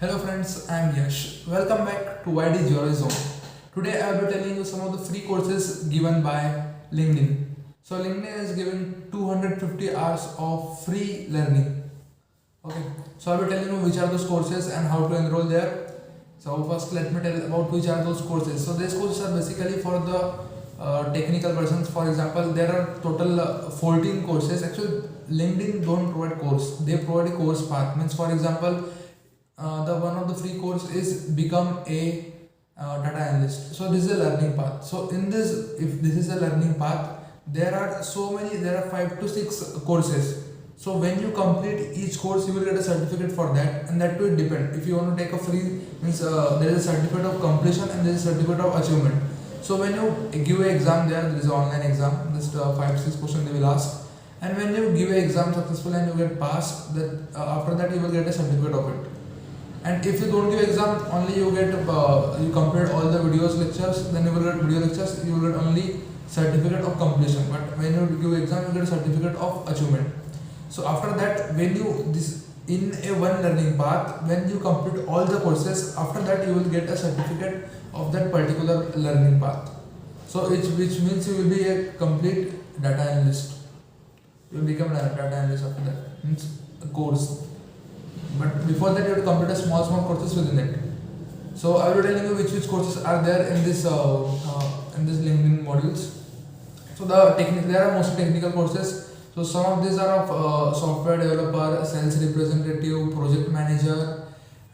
Hello friends, I am Yash. Welcome back to YD Geology Zone. Today I will be telling you some of the free courses given by LinkedIn. So LinkedIn is giving 250 hours of free learning. Okay, so I will be telling you which are those courses and how to enroll there. So first let me tell about which are those courses. So these courses are basically for the technical persons. For example, there are total 14 courses. Actually, LinkedIn don't provide course. They provide a course path. Means for example, the one of the free course is become a data analyst. So this is a learning path. So in this, if this is a learning path, there are so many. There are 5 to 6 courses. So when you complete each course, you will get a certificate for that, and that will depend. If you want to take a free, means there is a certificate of completion and there is a certificate of achievement. So when you give an exam, there is an online exam. Just 5 to 6 questions they will ask, and when you give an exam successfully and you get passed, that after that you will get a certificate of it. And if you don't give exam, only you get you complete all the videos lectures, then you will get video lectures, you will get only certificate of completion. But when you give exam, you get a certificate of achievement. So after that, when you this in a one learning path, when you complete all the courses, after that you will get a certificate of that particular learning path. So which means you will be a complete data analyst. You will become a data analyst after that. Means a course. But before that, you have to complete a small courses within it. So I will tell you which courses are there in this LinkedIn modules. So there are mostly technical courses. So some of these are of software developer, sales representative, project manager,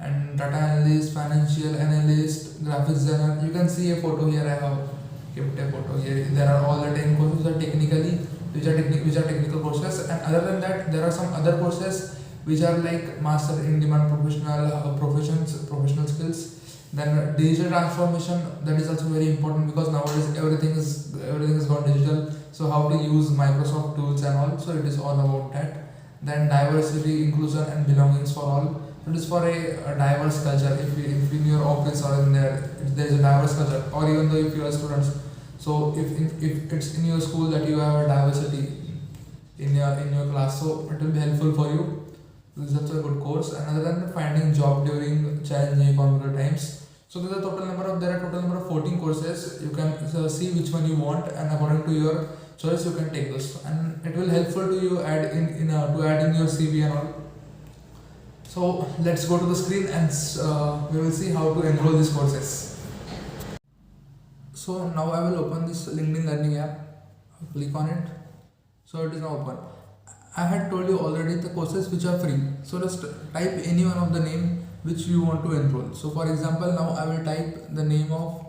and data analyst, financial analyst, graphics designer. You can see a photo here. I have kept a photo here. There are all the 10 courses are technically which are technical courses, and other than that, there are some other courses which are like master in demand professional skills. Then digital transformation, that is also very important because nowadays everything is gone digital. So how to use Microsoft tools and all, so it is all about that. Then diversity, inclusion and belongings for all. So it is for a diverse culture. If in your office or in there is a diverse culture, or even though if you are students, so if it's in your school that you have a diversity in your class, so it will be helpful for you. This is also a good course. And other than finding job during challenging economic times. So there are total number of 14 courses. You can see which one you want, and according to your choice you can take this, and it will helpful to you add in your CV and all. So let's go to the screen and we will see how to enroll these courses. So now I will open this LinkedIn Learning app. Click on it. So it is now open. I had told you already the courses which are free. So just type any one of the name which you want to enroll. So for example, now I will type the name of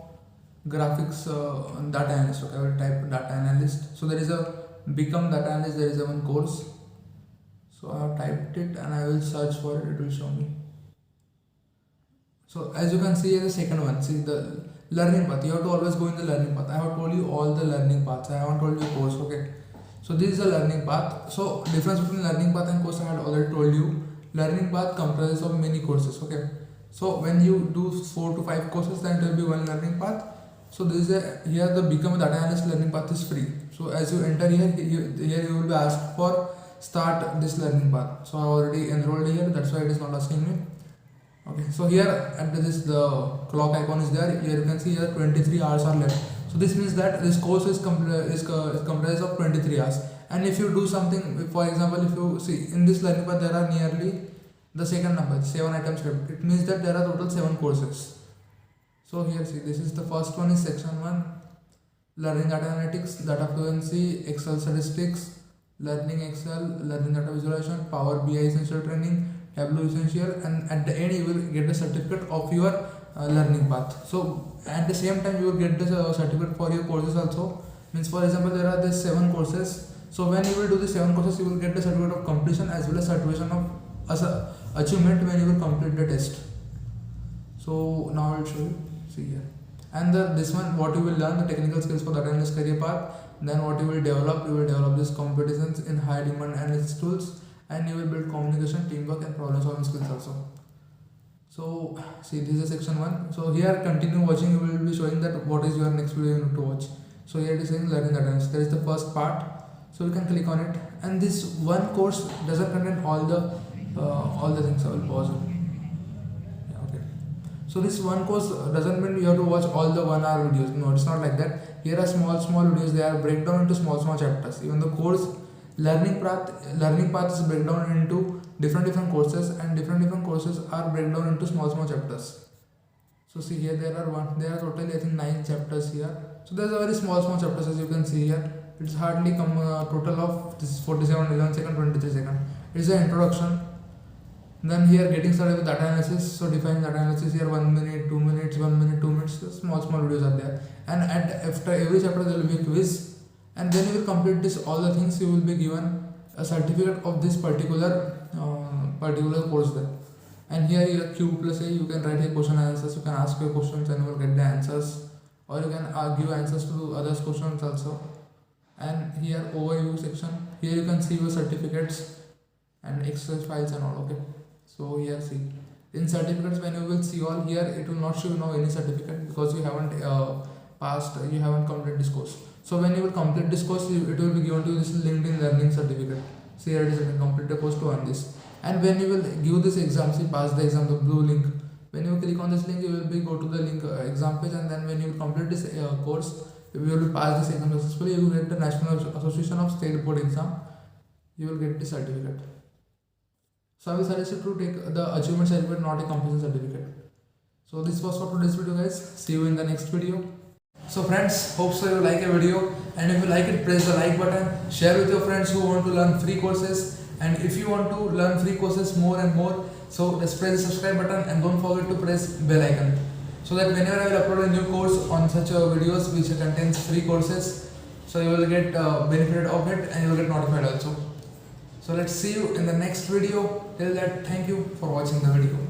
graphics data analyst. Okay, I will type data analyst. So there is a become data analyst. There is a one course. So I have typed it and I will search for it. It will show me. So as you can see here, the second one. See the learning path. You have to always go in the learning path. I have told you all the learning paths. I haven't told you a course. Okay. So this is a learning path. So difference between learning path and course I had already told you. Learning path comprises of many courses. Okay. So when you do 4 to 5 courses, then it will be one learning path. So this is here the become a data analyst learning path is free. So as you enter here you will be asked for start this learning path. So I already enrolled here. That's why it is not asking me. Okay. So here at this the clock icon is there. Here you can see here 23 hours are left. So this means that this course is comprised of 23 hours. And if you do something, for example, if you see in this learning path there are nearly the second number 7 items left. It means that there are total 7 courses. So here see, this is the first one is section 1, learning data analytics, data fluency, Excel statistics, learning Excel, learning data visualization, Power BI essential training, Tableau essential, and at the end you will get the certificate of your learning path. So at the same time you will get the certificate for your courses also. Means for example there are these 7 courses. So when you will do the 7 courses, you will get the certificate of completion as well as certification of achievement when you will complete the test. So now I will show you. See here. And this one, what you will learn, the technical skills for data analyst career path. Then what you will develop these competitions in high demand analytics tools, and you will build communication, teamwork, and problem solving skills also. So see, this is section 1. So here continue watching, you will be showing that what is your next video you need to watch. So here it is saying learning data analysis. There is the first part. So you can click on it, and this one course doesn't contain all the things. I will pause it. So this one course doesn't mean you have to watch all the 1 hour videos. No, it's not like that. Here are small videos. They are breakdown into small chapters. Even the course learning path is breakdown into different courses, and different courses are breakdown into small chapters. So see here there are totally I think 9 chapters here. So there's a very small chapters, as you can see here. It's hardly come total of this is 47 11 second 23 second. It's an introduction. Then here getting started with data analysis. So define data analysis here 1 minute, 2 minutes, 1 minute, 2 minutes. So small videos are there. And after every chapter there will be a quiz. And when you will complete this all the things, you will be given a certificate of this particular course there. And here you Q plus A, you can write a question and answers. You can ask your questions and you will get the answers, or you can give answers to others questions also. And here overview section, here you can see your certificates and exercise files and all. Okay, so here see in certificates, when you will see all here, it will not show now any certificate because you haven't you haven't completed this course. So when you will complete this course, it will be given to you this LinkedIn learning certificate. So here it is written, complete the course to earn this. And when you will give this exam, see pass the exam, the blue link. When you click on this link, you will be go to the link exam page, and then when you complete this course, you will pass this exam successfully. You will get the National Association of State Board exam. You will get the certificate. So I will suggest you to take the achievement certificate, not a completion certificate. So this was for today's video, guys. See you in the next video. So friends, hope so you like a video, and if you like it, press the like button, share with your friends who want to learn free courses. And if you want to learn free courses more and more, so just press the subscribe button and don't forget to press bell icon, so that whenever I will upload a new course on such videos which contains free courses, so you will get benefited of it and you will get notified also. So let's see you in the next video. Till that, thank you for watching the video.